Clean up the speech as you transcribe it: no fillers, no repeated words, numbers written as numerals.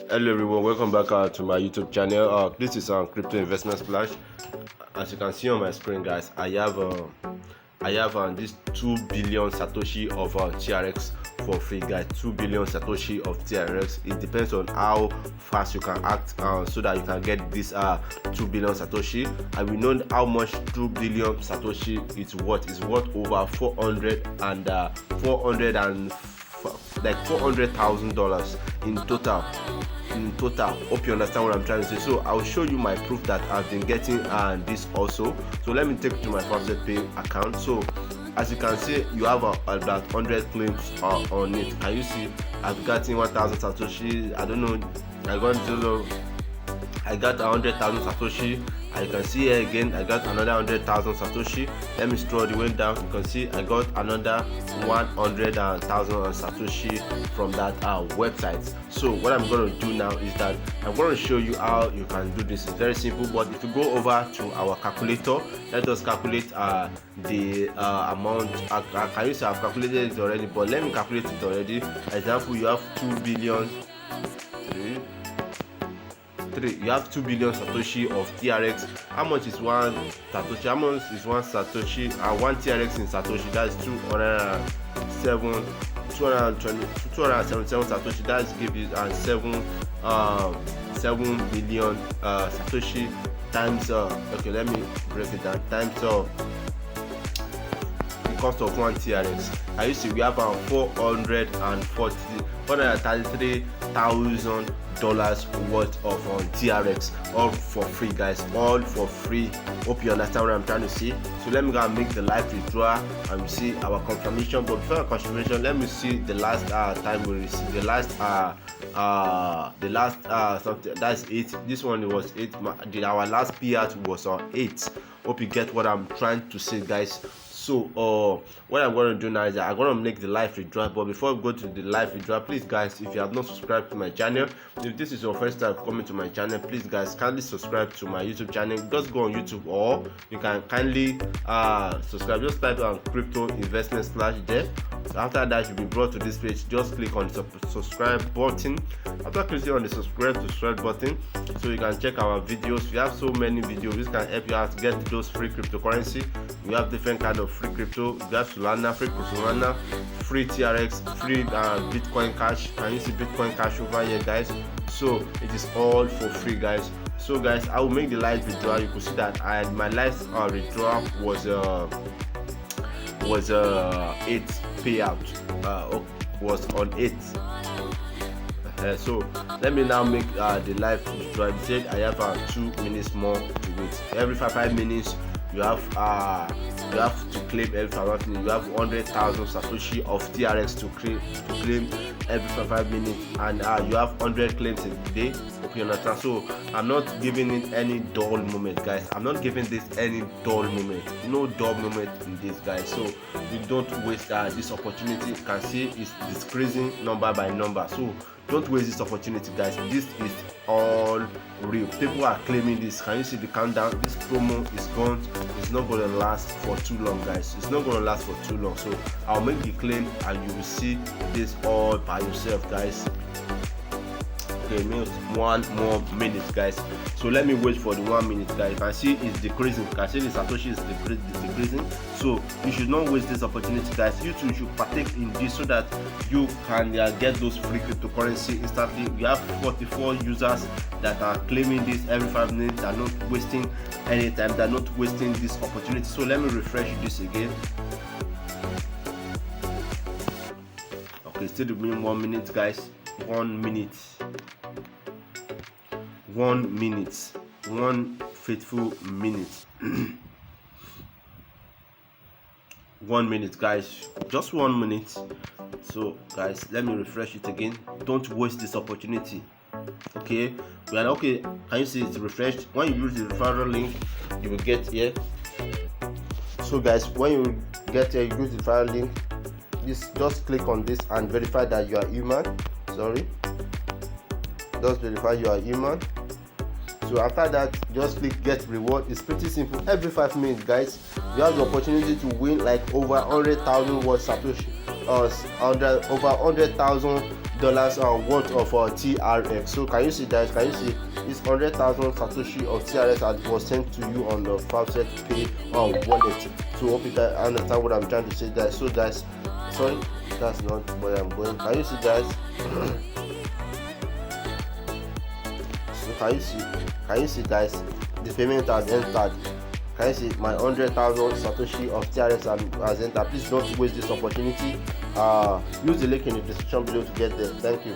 Hello everyone, welcome back to my YouTube channel. This is Crypto Investment Splash. As you can see on my screen, guys, I have this 2 billion Satoshi of TRX for free, guys. 2 billion Satoshi of TRX. It depends on how fast you can act so that you can get this 2 billion Satoshi. And we know how much 2 billion Satoshi is worth. It's worth over $400,000 in total. Hope you understand what I'm trying to say. So I'll show you my proof that I've been getting this also. So let me take you to my Faucet Pay account. So as you can see, you have about 100 claims on it. Can you see I've gotten 1,000 Satoshi? I don't know, I got 100,000 Satoshi. I can see here again I got another 100,000 Satoshi. Let me scroll the way down. You can see I got another 100,000 Satoshi from that website. So what I'm going to do now is that I'm going to show you how you can do this. It's very simple, but if you go over to our calculator, let us calculate the amount. Can you see I've calculated it already, but let me calculate it already. Example, you have 2 billion. You have 2 billion Satoshi of TRX. How much is one Satoshi? How much is one Satoshi? One TRX in Satoshi, that's 277 Satoshi. That's give you 7 billion Satoshi times okay, let me break it down, times the cost of one TRX. And you see we have $433,000 worth of TRX, all for free, guys, all for free. Hope you understand what I'm trying to say. So let me go and make the live withdrawal and see our confirmation. But before our confirmation, let me see the last time we received the last something. That's 8. This one was 8. Our last payout was on 8. Hope you get what I'm trying to say, guys. So what I'm going to do now is that I'm going to make the live withdrawal. But before we go to the live withdrawal, please, guys, if you have not subscribed to my channel, if this is your first time coming to my channel, please, guys, kindly subscribe to my YouTube channel. Just go on YouTube, or you can kindly subscribe. Just type on Crypto Investment Splash there. So after that, you'll be brought to this page. Just click on the subscribe button. After clicking on the subscribe button, so you can check our videos. We have so many videos. This can help you out to get those free cryptocurrency. We have different kind of free crypto. We have Solana, free Solana, free TRX, free Bitcoin Cash. Can you see Bitcoin Cash over here, guys? So it is all for free, guys. So guys, I will make the live withdrawal. You can see that my last withdrawal was 8 payout. Was on 8. So let me now make the live withdrawal. I said I have 2 minutes more to wait. Every 5 minutes you have to claim. Every 5 minutes you have 100,000 Satoshi of TRX to claim every 5 minutes, and you have 100 claims in a day. Hope you understand. So I'm not giving it any dull moment, guys. I'm not giving this any dull moment. No dull moment in this, guys. So you don't waste this opportunity. You can see it's decreasing number by number. So don't waste this opportunity, guys. This is all real. People are claiming this. Can you see the countdown? This promo is gone. It's not going to last for too long, guys. It's not going to last for too long. So I'll make the claim and you will see this all by yourself, guys. Okay, 1 more minute, guys. So let me wait for the 1 minute, guys. You can see it's decreasing. You can see the Satoshi is decreasing. So you should not waste this opportunity, guys. You too should partake in this so that you can get those free cryptocurrency instantly. We have 44 users that are claiming this every 5 minutes. They're not wasting any time. They're not wasting this opportunity. So let me refresh this again. Okay, still remaining 1 minute, guys. 1 minute. 1 minute. 1 faithful minute. 1 minute, guys. Just 1 minute. So guys, let me refresh it again. Don't waste this opportunity. Okay, we are okay. Can you see it's refreshed? When you use the referral link, you will get here. So guys, when you get here, you use the referral link. Just click on this and verify that you are human. Just verify you are human. So after that, just click get reward. It's pretty simple. Every 5 minutes, guys, you have the opportunity to win like over 100,000 worth Satoshi, over 100,000 dollars worth of TRX. So can you see guys? Can you see this 100,000 Satoshi of TRX that was sent to you on the Faucet Pay wallet? So hope you guys understand what I'm trying to say, guys. So guys, sorry, that's not where I'm going. Can you see guys? So can you see guys? The payment has entered. Can you see my 100,000 Satoshi of TRX has entered? Please don't waste this opportunity. Use the link in the description below to get there. Thank you.